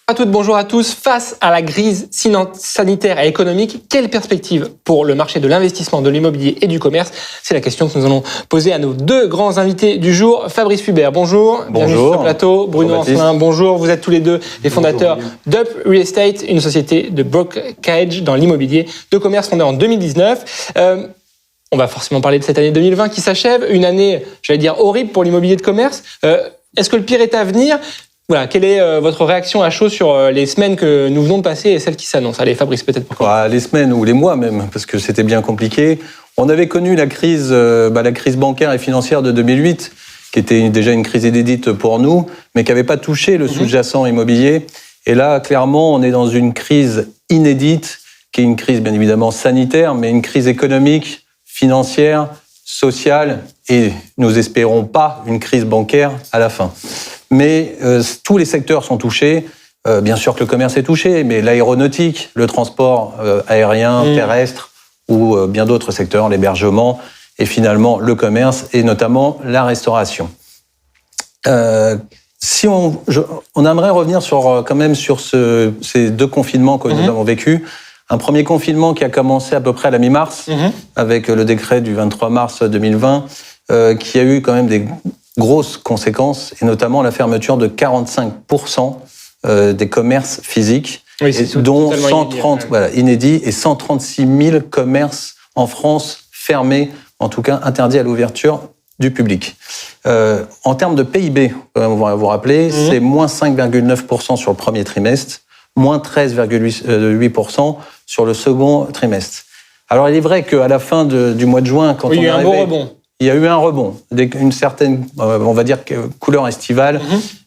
Bonjour à toutes, bonjour à tous. Face à la crise sanitaire et économique, quelle perspective pour le marché de l'investissement, de l'immobilier et du commerce? C'est la question que nous allons poser à nos deux grands invités du jour. Fabrice Hubert, bonjour. Bienvenue sur le plateau. Bruno Ancelin, bonjour. Vous êtes tous les deux les fondateurs d'Up Real Estate, une société de brokerage dans l'immobilier de commerce fondée en 2019. On va forcément parler de cette année 2020 qui s'achève. Une année, j'allais dire, horrible pour l'immobilier de commerce. Est-ce que le pire est à venir? Voilà, quelle est votre réaction à chaud sur les semaines que nous venons de passer et celles qui s'annoncent? Allez, Fabrice, peut-être pour toi. Les semaines ou les mois même, parce que c'était bien compliqué. On avait connu la crise bancaire et financière de 2008, qui était déjà une crise inédite pour nous, mais qui n'avait pas touché le sous-jacent immobilier. Et là, clairement, on est dans une crise inédite, qui est une crise bien évidemment sanitaire, mais une crise économique, financière, sociale, et nous espérons pas une crise bancaire à la fin. Mais tous les secteurs sont touchés. Bien sûr que le commerce est touché, mais l'aéronautique, le transport aérien, terrestre, ou bien d'autres secteurs, l'hébergement, et finalement le commerce, et notamment la restauration. Si on aimerait revenir quand même sur ces deux confinements que nous avons vécus. Un premier confinement qui a commencé à peu près à la mi-mars, avec le décret du 23 mars 2020, qui a eu quand même des grosses conséquences, et notamment la fermeture de 45% des commerces physiques, dont 130 inédits, et 136 000 commerces en France fermés, en tout cas interdits à l'ouverture du public. En termes de PIB, on va vous rappeler, c'est moins 5,9% sur le premier trimestre, moins 13,8% sur le second trimestre. Alors il est vrai qu'à la fin du mois de juin, quand on est arrivé, il y a eu un rebond, une certaine, on va dire, couleur estivale,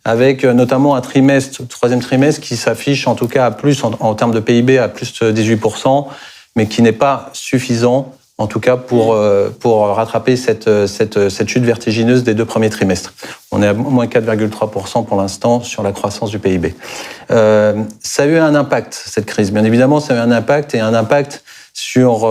avec notamment un trimestre, troisième trimestre, qui s'affiche en tout cas à plus, en termes de PIB, à plus de 18%, mais qui n'est pas suffisant, en tout cas pour rattraper cette chute vertigineuse des deux premiers trimestres. On est à moins 4,3% pour l'instant sur la croissance du PIB. Ça a eu un impact, cette crise. Bien évidemment, ça a eu un impact sur,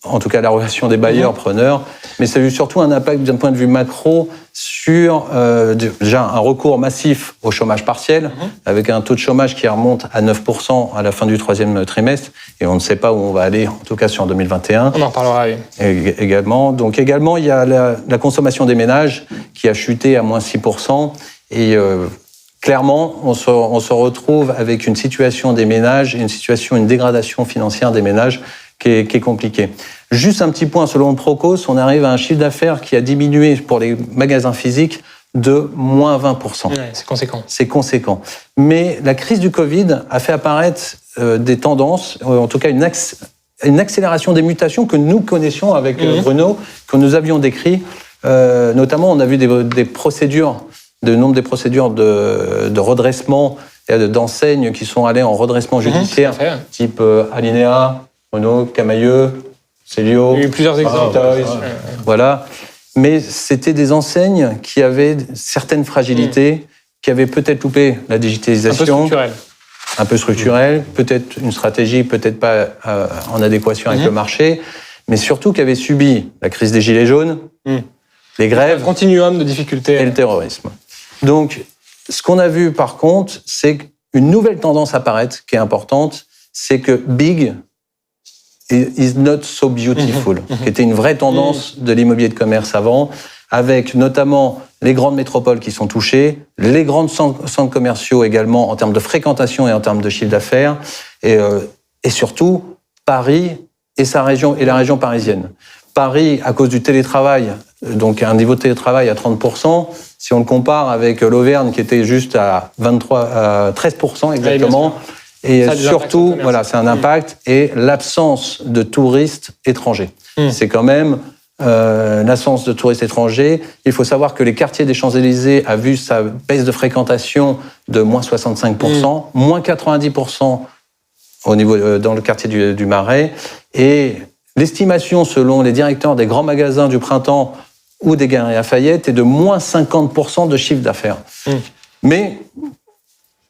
en tout cas, la relation des bailleurs-preneurs, mais ça a eu surtout un impact d'un point de vue macro sur déjà un recours massif au chômage partiel, avec un taux de chômage qui remonte à 9% à la fin du troisième trimestre, et on ne sait pas où on va aller, en tout cas sur 2021. On en reparlera, oui. Également, il y a la consommation des ménages qui a chuté à moins 6%, et clairement, on se retrouve avec une situation des ménages, une dégradation financière des ménages qui est compliquée. Juste un petit point, selon le Procos, on arrive à un chiffre d'affaires qui a diminué pour les magasins physiques de moins 20%. Ouais, c'est conséquent. C'est conséquent. Mais la crise du Covid a fait apparaître des tendances, en tout cas une accélération des mutations que nous connaissions avec Bruno, que nous avions décrit. Notamment, on a vu des procédures, le nombre des procédures de redressement et d'enseignes qui sont allées en redressement judiciaire, type Alinéa, Renault, Camailleux, Célio. Il y a eu plusieurs exemples. Voilà. Mais c'était des enseignes qui avaient certaines fragilités, qui avaient peut-être loupé la digitalisation. Un peu structurelle. Peut-être une stratégie, peut-être pas en adéquation avec le marché, mais surtout qui avaient subi la crise des Gilets jaunes, les grèves, un continuum de difficultés et le terrorisme. Donc, ce qu'on a vu par contre, c'est qu'une nouvelle tendance apparaître qui est importante, c'est que big is not so beautiful, qui était une vraie tendance de l'immobilier de commerce avant, avec notamment les grandes métropoles qui sont touchées, les grands centres commerciaux également en termes de fréquentation et en termes de chiffre d'affaires, et surtout Paris et sa région et la région parisienne. Paris, à cause du télétravail, donc un niveau de télétravail à 30%, si on le compare avec l'Auvergne qui était juste à 13% exactement. Et surtout, voilà, c'est un impact, et l'absence de touristes étrangers. C'est quand même l'absence de touristes étrangers. Il faut savoir que les quartiers des Champs-Élysées a vu sa baisse de fréquentation de moins 65%, moins 90% au niveau, dans le quartier du Marais. Et l'estimation, selon les directeurs des grands magasins du Printemps ou des Galeries Lafayette, est de moins 50% de chiffre d'affaires. Mais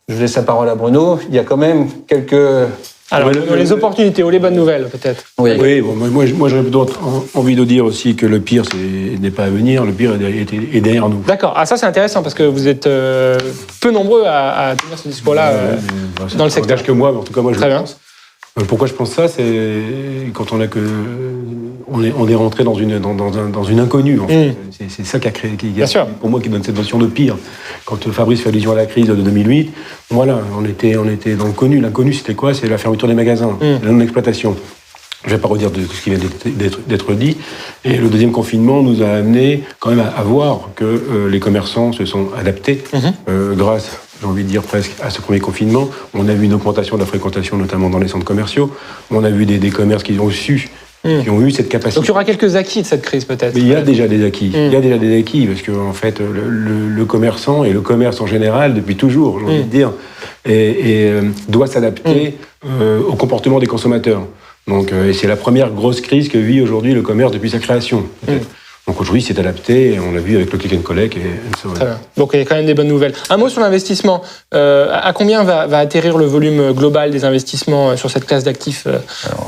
je laisse la parole à Bruno. Il y a quand même quelques Alors, les opportunités ou les bonnes nouvelles, peut-être. Oui, bon, moi j'aurais plutôt envie de dire aussi que le pire n'est pas à venir, le pire est derrière nous. D'accord. Ah, ça, c'est intéressant parce que vous êtes peu nombreux à tenir ce discours-là dans le secteur. Que moi, mais en tout cas, moi, je Très le bien. pense. Pourquoi je pense ça, c'est quand on est rentré dans une inconnue. En fait. C'est ça qui a créé, pour moi, qui donne cette notion de pire. Quand Fabrice fait allusion à la crise de 2008, voilà, on était dans le connu. L'inconnu, c'était quoi? C'est la fermeture des magasins, la non-exploitation. Je ne vais pas redire de ce qui vient d'être dit. Et le deuxième confinement nous a amené quand même à voir que les commerçants se sont adaptés grâce, j'ai envie de dire presque, à ce premier confinement. On a vu une augmentation de la fréquentation, notamment dans les centres commerciaux. On a vu des commerces qui ont eu cette capacité. Donc il y aura quelques acquis de cette crise, peut-être. Mais il y a déjà des acquis. Il y a déjà des acquis, parce que en fait, le commerçant et le commerce en général, depuis toujours, j'ai envie de dire, doit s'adapter au comportement des consommateurs. Donc, et c'est la première grosse crise que vit aujourd'hui le commerce depuis sa création. Donc aujourd'hui, c'est adapté, et on l'a vu avec le click and collect et so on. Très bien. Donc il y a quand même des bonnes nouvelles. Un mot sur l'investissement. À combien va atterrir le volume global des investissements sur cette classe d'actifs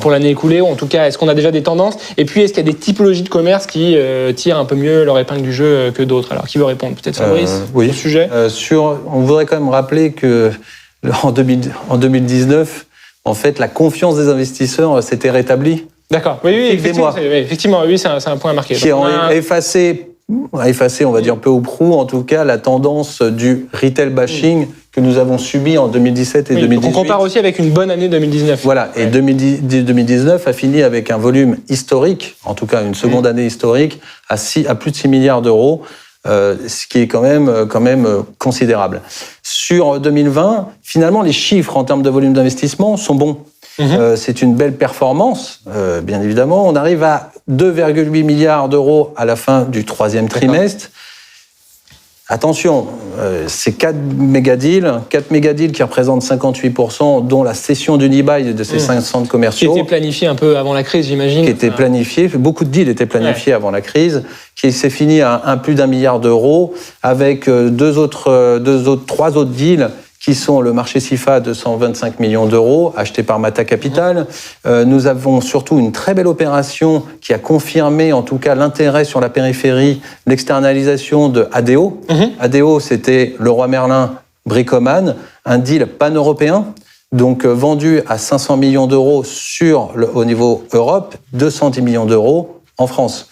pour l'année écoulée? Ou en tout cas, est-ce qu'on a déjà des tendances? Et puis, est-ce qu'il y a des typologies de commerce qui tirent un peu mieux leur épingle du jeu que d'autres? Alors, qui veut répondre? Peut-être Fabrice, oui. au sujet On voudrait quand même rappeler que en 2019, en fait, la confiance des investisseurs s'était rétablie. D'accord. Oui, effectivement, c'est un point à marquer. Qui a effacé, on va dire peu ou prou, en tout cas, la tendance du retail bashing que nous avons subi en 2017 et 2018. Donc on compare aussi avec une bonne année 2019. Voilà, et 2019 a fini avec un volume historique, en tout cas une seconde année historique, à plus de 6 milliards d'euros. Ce qui est quand même considérable. Sur 2020, finalement, les chiffres en termes de volume d'investissement sont bons. C'est une belle performance, bien évidemment. On arrive à 2,8 milliards d'euros à la fin du troisième trimestre. Attention, c'est 4 méga-deals qui représentent 58%, dont la cession d'Unibail de ces 5 centres commerciaux. Qui était planifié un peu avant la crise, j'imagine. Qui était planifié, beaucoup de deals étaient planifiés avant la crise, qui s'est fini à plus d'1 milliard d'euros, avec trois autres deals qui sont le marché SIFA, 225 millions d'euros, acheté par Mata Capital. Nous avons surtout une très belle opération qui a confirmé, en tout cas, l'intérêt sur la périphérie, l'externalisation de ADO. ADO, c'était Leroy Merlin, Bricoman, un deal pan-européen, donc vendu à 500 millions d'euros au niveau Europe, 210 millions d'euros en France.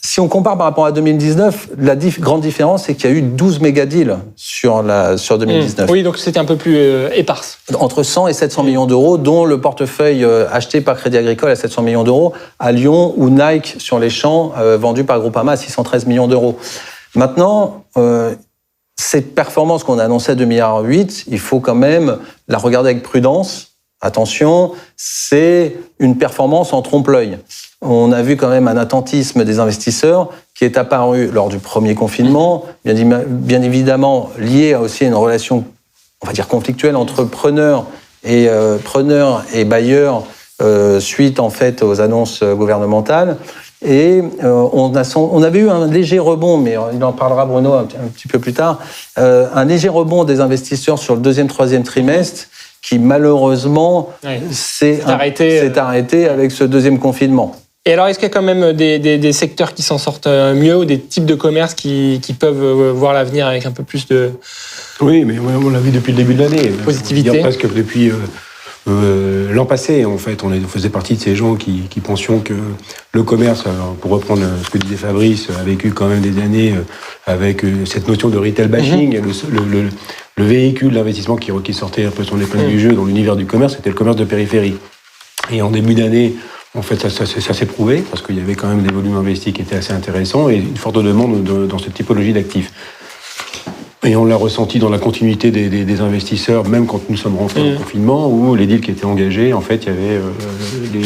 Si on compare par rapport à 2019, la grande différence, c'est qu'il y a eu 12 méga-deals sur 2019. Oui, donc c'était un peu plus éparse. Entre 100 et 700 millions d'euros, dont le portefeuille acheté par Crédit Agricole à 700 millions d'euros, à Lyon, ou Nike sur les champs, vendu par Groupama à 613 millions d'euros. Maintenant, cette performance qu'on a annoncée à 2,8 milliards, il faut quand même la regarder avec prudence. Attention, c'est une performance en trompe-l'œil. On a vu quand même un attentisme des investisseurs qui est apparu lors du premier confinement, bien évidemment lié aussi à une relation, on va dire, conflictuelle entre preneurs et bailleurs suite en fait aux annonces gouvernementales. Et on avait eu un léger rebond, mais il en parlera Bruno un petit peu plus tard, un léger rebond des investisseurs sur le deuxième, troisième trimestre, qui malheureusement s'est arrêté avec ce deuxième confinement. Et alors, est-ce qu'il y a quand même des secteurs qui s'en sortent mieux, ou des types de commerces qui peuvent voir l'avenir avec un peu plus de... Oui, mais on l'a vu depuis le début de l'année. Positivité. On peut dire presque depuis l'an passé, en fait. On faisait partie de ces gens qui pensions que le commerce, pour reprendre ce que disait Fabrice, a vécu quand même des années avec cette notion de retail bashing. Le véhicule d'investissement qui sortait un peu son épingle du jeu dans l'univers du commerce, c'était le commerce de périphérie. Et en début d'année, en fait, ça s'est prouvé, parce qu'il y avait quand même des volumes investis qui étaient assez intéressants et une forte demande dans cette typologie d'actifs. Et on l'a ressenti dans la continuité des investisseurs, même quand nous sommes rentrés en confinement, où les deals qui étaient engagés, en fait, il y avait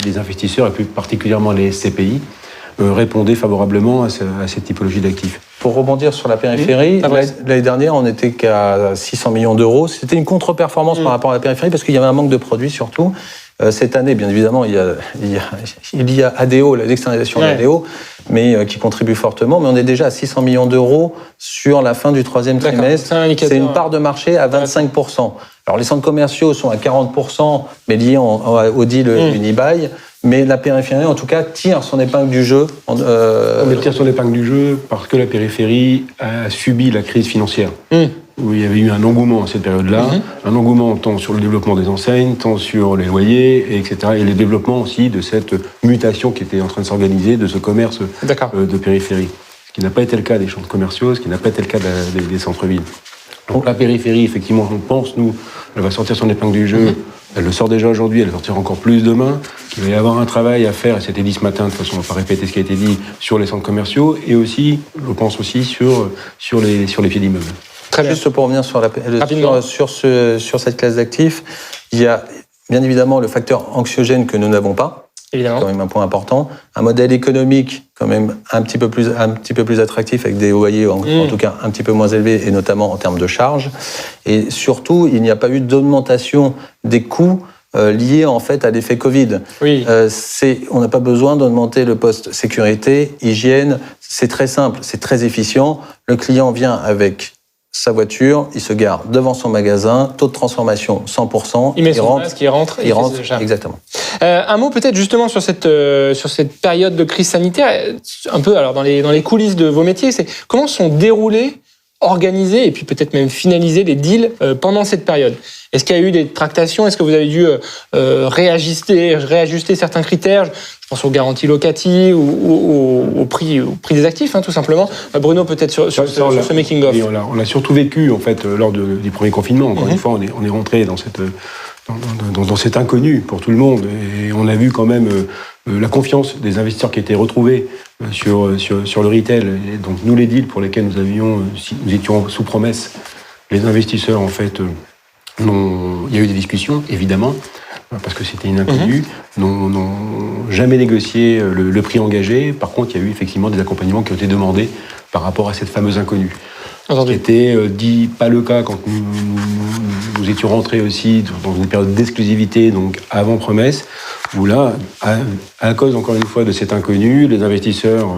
les investisseurs, et plus particulièrement les SCPI, répondaient favorablement à cette typologie d'actifs. Pour rebondir sur la périphérie, l'année dernière, on n'était qu'à 600 millions d'euros. C'était une contre-performance par rapport à la périphérie, parce qu'il y avait un manque de produits surtout. Cette année, bien évidemment, il y a ADO, l'externalisation d'ADO, mais qui contribue fortement. Mais on est déjà à 600 millions d'euros sur la fin du troisième trimestre. C'est une part de marché à 25%. Alors les centres commerciaux sont à 40%, mais liés au deal Unibail. Mais la périphérie, en tout cas, tire son épingle du jeu. Elle tire son épingle du jeu parce que la périphérie a subi la crise financière. Où il y avait eu un engouement à cette période-là, un engouement tant sur le développement des enseignes, tant sur les loyers, etc. Et le développement aussi de cette mutation qui était en train de s'organiser de ce commerce de périphérie. Ce qui n'a pas été le cas des centres commerciaux, ce qui n'a pas été le cas des centres-villes. Donc la périphérie, effectivement, on pense, nous, elle va sortir son épingle du jeu. Elle le sort déjà aujourd'hui, elle sortira encore plus demain. Il va y avoir un travail à faire, et c'était dit ce matin, de toute façon on ne va pas répéter ce qui a été dit, sur les centres commerciaux, et aussi, je pense aussi, sur les pieds d'immeubles. Très bien. Juste pour revenir sur cette classe d'actifs, il y a bien évidemment le facteur anxiogène que nous n'avons pas. Évidemment. C'est quand même un point important. Un modèle économique quand même un petit peu plus attractif, avec des loyers en tout cas un petit peu moins élevés, et notamment en termes de charges. Et surtout, il n'y a pas eu d'augmentation des coûts liés en fait à l'effet Covid. Oui. On n'a pas besoin d'augmenter le poste sécurité, hygiène. C'est très simple, c'est très efficient. Le client vient avec sa voiture, il se gare devant son magasin, taux de transformation 100%. Il met son masque, il rentre. Exactement. Un mot peut-être justement sur cette période de crise sanitaire, un peu alors dans les coulisses de vos métiers, c'est comment sont déroulés, organisés et puis peut-être même finalisés les deals pendant cette période. Est-ce qu'il y a eu des tractations? Est-ce que vous avez dû réajuster certains critères? Je pense aux garanties locatives ou au prix des actifs, tout simplement. Bruno, peut-être sur ce making-of. On l'a surtout vécu, en fait, lors du premier confinement. Encore une fois, on est rentré dans cet inconnu pour tout le monde. Et on a vu quand même la confiance des investisseurs qui étaient retrouvés sur le retail. Et donc, nous, les deals pour lesquels nous étions sous promesse, les investisseurs, en fait, il y a eu des discussions, évidemment, parce que c'était une inconnue, n'ont jamais négocié le prix engagé. Par contre, il y a eu effectivement des accompagnements qui ont été demandés par rapport à cette fameuse inconnue. Ce qui était dit pas le cas quand nous étions rentrés aussi dans une période d'exclusivité, donc avant promesse, où là, à cause encore une fois de cet inconnu, les investisseurs,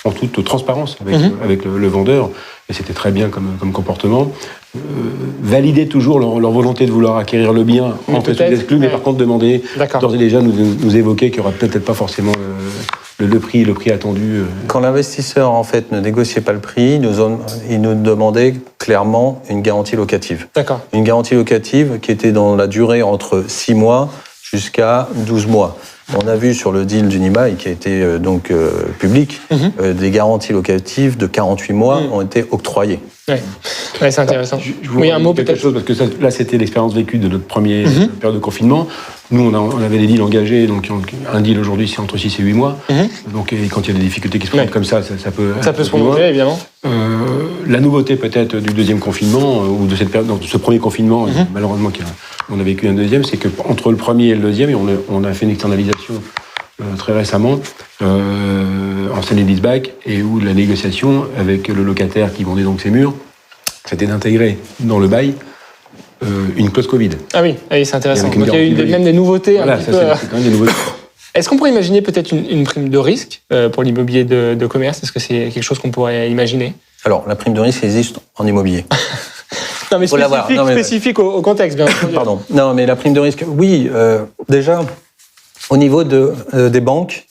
en toute transparence avec le vendeur, et c'était très bien comme comportement, valider toujours leur volonté de vouloir acquérir le bien en fait exclu, mais par contre demander d'ores et déjà nous évoquer qu'il n'y aura peut-être pas forcément le prix attendu. Quand l'investisseur en fait ne négociait pas le prix, il nous demandait clairement une garantie locative. D'accord. Une garantie locative qui était dans la durée entre 6 mois jusqu'à 12 mois. On a vu sur le deal d'Unibail, qui a été public, des garanties locatives de 48 mois ont été octroyées. Ouais, c'est intéressant. Oui, un mot peut-être. Chose, parce que là, c'était l'expérience vécue de notre première période de confinement. Nous, on avait des deals engagés, donc un deal aujourd'hui, c'est entre 6 et 8 mois. Donc, et quand il y a des difficultés qui se présentent comme ça peut se prolonger, évidemment. La nouveauté peut-être du deuxième confinement, ou de cette période, de ce premier confinement, malheureusement, on a vécu un deuxième, c'est qu'entre le premier et le deuxième, et on a fait une externalisation très récemment, en sale and leaseback, et où la négociation avec le locataire qui vendait donc ses murs, c'était d'intégrer dans le bail une clause Covid. Ah oui, c'est intéressant. Donc il y a eu même des nouveautés. Voilà, c'est quand même des nouveautés. Est-ce qu'on pourrait imaginer peut-être une prime de risque pour l'immobilier de commerce? Est-ce que c'est quelque chose qu'on pourrait imaginer? Alors, la prime de risque existe en immobilier. Non, mais spécifique au contexte, bien sûr. Pardon. Non, mais la prime de risque, oui. Déjà, au niveau des banques,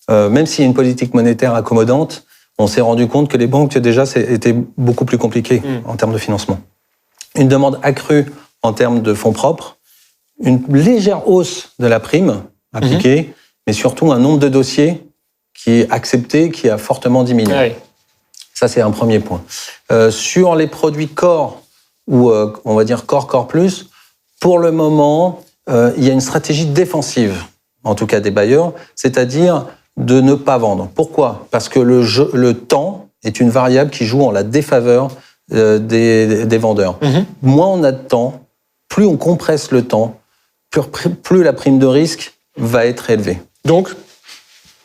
même s'il y a une politique monétaire accommodante, on s'est rendu compte que les banques, déjà, c'était beaucoup plus compliqué en termes de financement. Une demande accrue en termes de fonds propres, une légère hausse de la prime appliquée, mais surtout un nombre de dossiers qui est accepté, qui a fortement diminué. Ah oui. Ça, c'est un premier point. Sur les produits core, ou on va dire core plus, pour le moment, il y a une stratégie défensive, en tout cas des bailleurs, c'est-à-dire de ne pas vendre. Pourquoi? Parce que le temps est une variable qui joue en la défaveur des vendeurs. Moins on a de temps, plus on compresse le temps, plus la prime de risque va être élevée. Donc,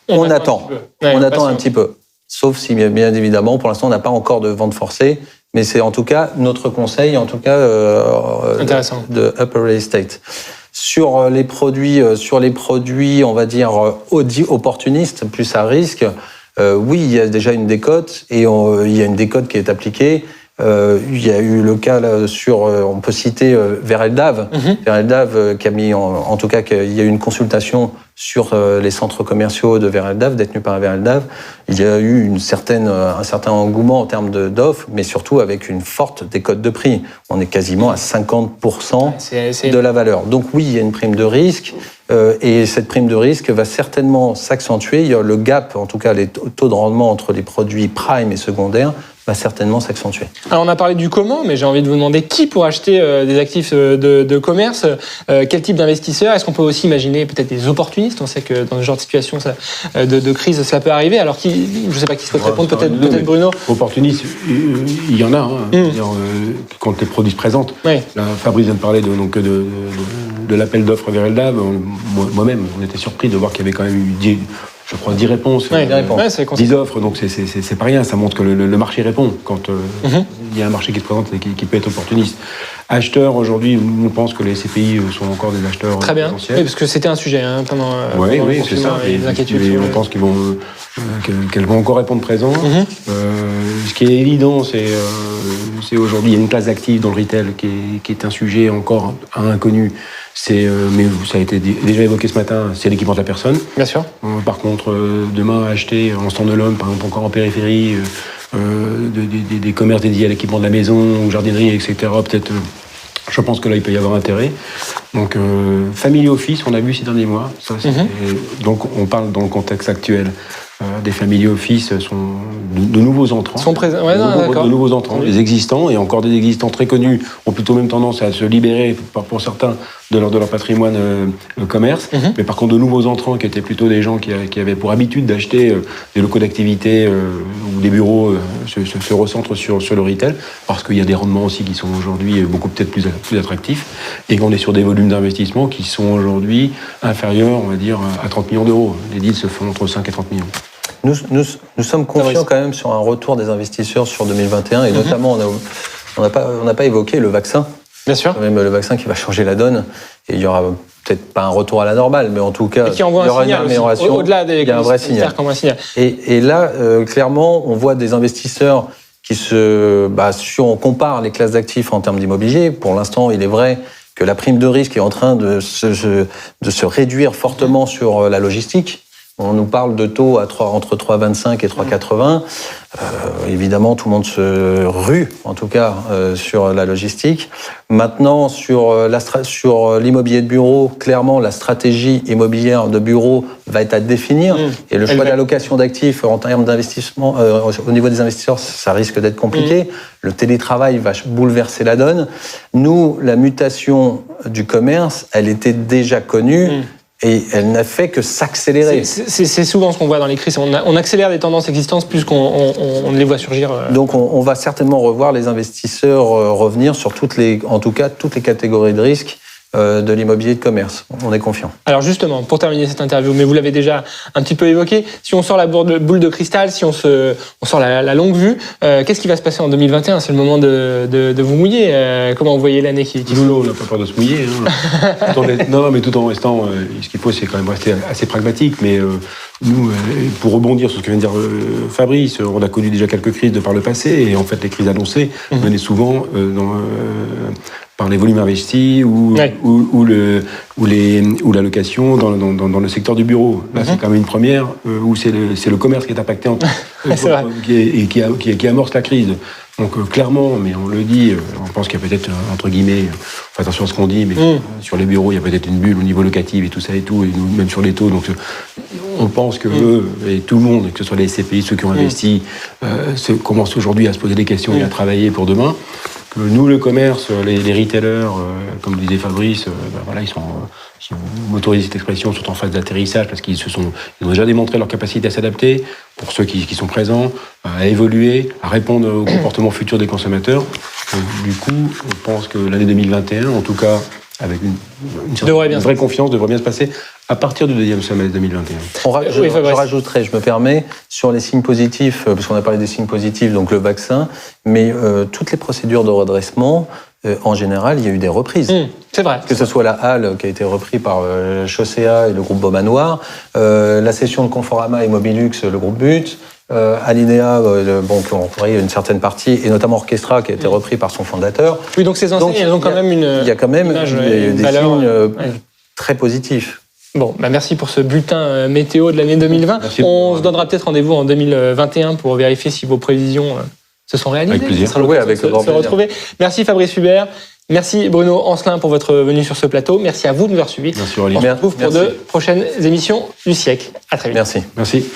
on attend un petit peu. Sauf si, bien évidemment, pour l'instant, on n'a pas encore de vente forcée, mais c'est en tout cas notre conseil, en tout cas de Upper Real Estate. Sur les produits, on va dire opportunistes, plus à risque, oui, il y a déjà une décote et il y a une décote qui est appliquée. Il y a eu le cas là, on peut citer Vereldav, Vereldav qui a mis, en tout cas, qu'il y a eu une consultation sur les centres commerciaux de Vereldav, détenus par Vereldav. Il y a eu un certain engouement en termes d'offres, mais surtout avec une forte décote de prix. On est quasiment à 50% de la valeur. Donc oui, il y a une prime de risque, et cette prime de risque va certainement s'accentuer. Il y a le gap, en tout cas les taux de rendement entre les produits prime et secondaires, va certainement s'accentuer. Alors on a parlé du comment, mais j'ai envie de vous demander qui pour acheter des actifs de commerce, quel type d'investisseur? Est-ce qu'on peut aussi imaginer peut-être des opportunistes? On sait que dans ce genre de situation de crise, cela peut arriver. Alors je ne sais pas qui souhaite répondre, peut-être Bruno. Opportunistes, il y en a. Quand les produits se présentent. Oui. Là, Fabrice vient de parler de l'appel d'offres Vereldav. Moi-même, on était surpris de voir qu'il y avait quand même eu 10 réponses, 10 offres, donc c'est pas rien, ça montre que le marché répond quand il y a un marché qui se présente et qui peut être opportuniste. Acheteurs, aujourd'hui, on pense que les SCPI sont encore des acheteurs très bien, potentiels. Oui, parce que c'était un sujet pendant oui, le c'est ça. et les inquiétudes. Et on pense qu'elles vont encore répondre présent. Ce qui est évident, c'est aujourd'hui, il y a une classe d'actifs dans le retail qui est un sujet encore inconnu. Mais ça a été déjà évoqué ce matin, c'est l'équipement de la personne. Bien sûr. Par contre, demain, acheter en stand-alone, par exemple encore en périphérie, des commerces dédiés à l'équipement de la maison, ou jardinerie, etc., peut-être, je pense que là, il peut y avoir intérêt. Donc, family office, on a vu ces derniers mois. Ça, donc, on parle dans le contexte actuel. Des family office sont de nouveaux entrants. Sont présents. Ouais, de nouveaux entrants, les existants, et encore des existants très connus ont plutôt même tendance à se libérer pour certains de leur patrimoine commerce. Mais par contre, de nouveaux entrants qui étaient plutôt des gens qui avaient pour habitude d'acheter des locaux d'activité ou des bureaux se recentrent sur le retail, parce qu'il y a des rendements aussi qui sont aujourd'hui beaucoup peut-être plus attractifs, et qu'on est sur des volumes d'investissement qui sont aujourd'hui inférieurs, on va dire, à 30 millions d'euros. Les deals se font entre 5 et 30 millions. Nous sommes confiants quand même sur un retour des investisseurs sur 2021, et notamment on n'a pas évoqué le vaccin. Bien sûr. Quand même le vaccin qui va changer la donne, et il y aura peut-être pas un retour à la normale, mais en tout cas, il y aura une amélioration. Au-delà des il y a un vrai signal. Et là, clairement, on voit des investisseurs qui si on compare les classes d'actifs en termes d'immobilier, pour l'instant, il est vrai que la prime de risque est en train de se réduire fortement sur la logistique. On nous parle de taux entre 3,25 et 3,80. Évidemment, tout le monde se rue, en tout cas, sur la logistique. Maintenant, sur l'immobilier de bureau, clairement, la stratégie immobilière de bureau va être à définir. Et le choix d'allocation d'actifs en termes d'investissement, au niveau des investisseurs, ça risque d'être compliqué. Le télétravail va bouleverser la donne. Nous, la mutation du commerce, elle était déjà connue. Et elle n'a fait que s'accélérer. C'est souvent ce qu'on voit dans les crises. On accélère des tendances existantes plus qu'on les voit surgir. Donc on va certainement revoir les investisseurs revenir sur toutes les catégories de risques de l'immobilier de commerce. On est confiant. Alors justement, pour terminer cette interview, mais vous l'avez déjà un petit peu évoqué, si on sort la boule de cristal, si on sort la longue vue, qu'est-ce qui va se passer en 2021 ? C'est le moment de vous mouiller. Comment vous voyez l'année qui Nous, on n'a pas peur de se mouiller. Mais tout en restant, ce qu'il faut, c'est quand même rester assez pragmatique. Mais nous, pour rebondir sur ce que vient de dire Fabrice, on a connu déjà quelques crises de par le passé, et en fait, les crises annoncées venaient souvent par les volumes investis ou l'allocation dans le secteur du bureau. Là, c'est quand même une première où c'est le commerce qui est impacté et qui amorce la crise. Donc clairement, mais on le dit, on pense qu'il y a peut-être, entre guillemets, on fait attention à ce qu'on dit, mais sur les bureaux, il y a peut-être une bulle au niveau locatif et tout ça et tout, et même sur les taux. Donc on pense que eux, et tout le monde, que ce soit les SCPI, ceux qui ont investi, commencent aujourd'hui à se poser des questions et à travailler pour demain. Que nous, le commerce, les retailers, comme le disait Fabrice, ils sont, si vous m'autorisez cette expression, sont en phase d'atterrissage parce qu'ils ont déjà démontré leur capacité à s'adapter, pour ceux qui sont présents, à évoluer, à répondre aux comportements futurs des consommateurs. Du coup, on pense que l'année 2021, en tout cas, avec une vraie confiance, devrait bien se passer à partir du deuxième semestre 2021. Je rajouterai, je me permets, sur les signes positifs, parce qu'on a parlé des signes positifs, donc le vaccin, mais toutes les procédures de redressement en général, il y a eu des reprises. C'est vrai. Que ce soit la Halle qui a été repris par Chaussea et le groupe Beaumanoir, la cession de Conforama et Mobilux, le groupe But, Alinea, qui ont repris une certaine partie, et notamment Orchestra qui a été repris par son fondateur. Oui, donc ces enseignes, elles ont quand même une. Il y a quand même des signes très positifs. Bon, merci pour ce bulletin météo de l'année 2020. On se donnera peut-être rendez-vous en 2021 pour vérifier si vos prévisions se sont réalisées. Avec plaisir. Ce sera l'occasion de se retrouver. Merci Fabrice Hubert. Merci Bruno Ancelin pour votre venue sur ce plateau. Merci à vous de nous avoir suivis. Merci Aurélie. On se retrouve pour de prochaines émissions du siècle. À très vite. Merci. Merci.